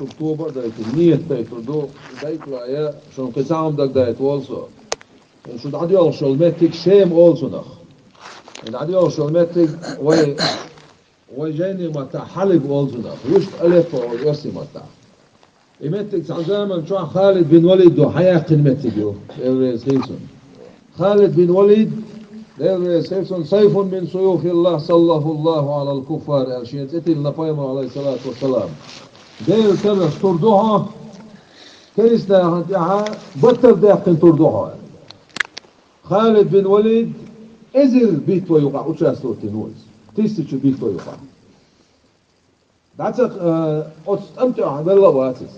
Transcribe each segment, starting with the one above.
Oktober dat het niet beter door dat ja zo'n gezamenlijk dat also en zo dat je al zo met ik shame also nog en dat je al zo met ik وجاني متى حلب أولزنا ويشت ألف ويرسي متى إمتك زمان شو خالد بن وليد وحياة قمتك يو خيسون خالد بن وليد خيسون سيف من سيوف الله صلى الله على الكفار أرشين تتل نبيم عليه الصلاة والسلام دير كذا تردوها كنيسة هتيها بطل داقن تردوها خالد بن وليد إزر بيت ويقع وشاستو تنوز تيستيش بيت ويقع داتك أستمتع بالله واتس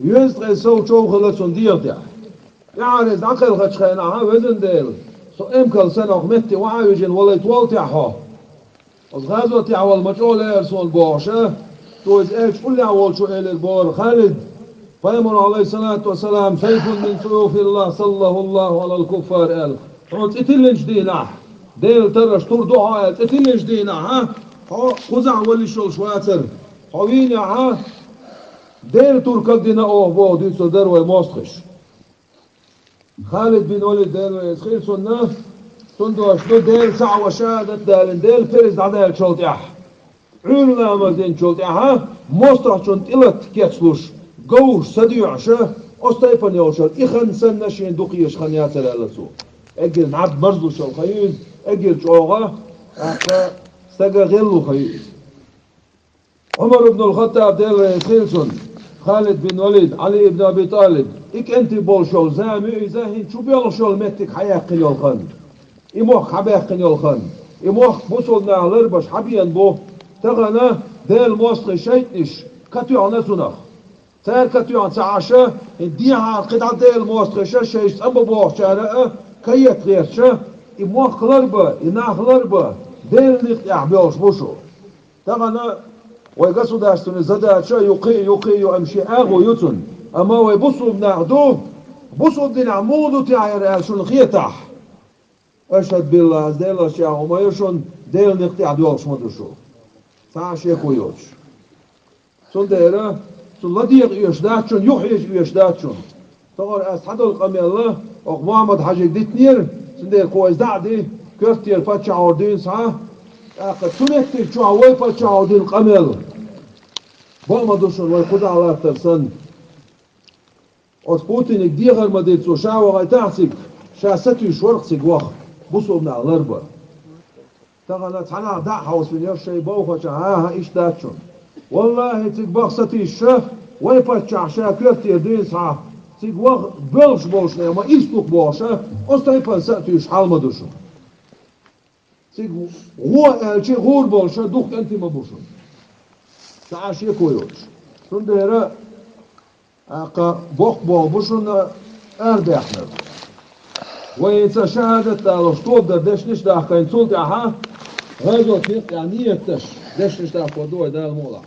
يوزر سو شو خلصون ديرتها يعني داخل غتشخينا ها وزن ديل سو امكل سنة متي وعايجين ولا يتوالتها از غازو تعوال مجعول ارسول بوشه تو از ايش كل عوال شو الى البور خالد فيمر عليه الصلاة والسلام سيف من سيوف الله صلى الله على الكفار قال تقتلنش دينا ديل ترى شطور دعاء تقتلنش دينا ها خزع ولي شو شواتر حوين يا ها ديل تركب دينا اوه بو دي صدر وموسخش خالد بن وليد ديل ويسخيل سنة تندو اشتو ديل ساعة وشادت ديل فرز عدال شلطيح عيلنا مدين شلطيح ها موسطرح شنت إلت كيتسلوش قوش سديعشه أستيفن يوشل إخن سنشين دقيش خنيات الالسو أجل نعد مرزو شو خيز أجل شوغة أحكا استقى غلو خيز عمر بن الخطاب ديل خيلسون خالد بن وليد علي بن أبي طالب إك أنت بول شول زامي إزاهين شو بيال شول متك حياقن يولخن إموخ حبيقن يولخن إموخ بوصلنا على الربش حبيان بو تغنى ديل موسخي شيطنش كتو عنا سنخ تار كتو عن سعاشة ديها قطع ديل موسخي شيش أما بوخ شارع كيت غيرشة إموخ لربا إناخ لربا ديل نقطع بيوش بوشو تغنى ويقصوا داشتون زدات شا يقي أمشي آغو يتن أما ويبصوا بناخدوه بصوا دين عمودو تعير شون خيتح أشهد بالله عز ديل أشياء وما يشون ديل نقطع بيوش مدرشو تعاش يكو يوش سون ديرا سون لديق يشداتشون يحيش يشداتشون تغر أسحد القمي الله أخ محمد حاجة ديتنير سون دير كويس دعدي كرتير فتش عوردين صح أخذ سنتي شو عوي فتش عوردين قمي بوما دوشون ويقود على ترسن أس بوتينك ديغر مديت سو شاوة غاي تحسك شاستي شورق سيقوخ بصوا من الغربة تغنى تحنا دع حوس من يرشي بوخة ها إيش داتشون والله تقبخ ستي الشف ويفتشع شاكرتي يدين صح تقبخ بلش نيما إيستوك بوشة أستيفن سأتيش حال مدوشون تقبخ هو ألشي غور بلشة دوخ أنت مبوشون تعاش يكويوش سنديرا أقا بوخ بوشون أرداحنا وينسى شهادة لشطوب در دشنش دا أخا ينسولت أحا غازو تيق يعني يتش دشنش دا أخا دوي دا المولع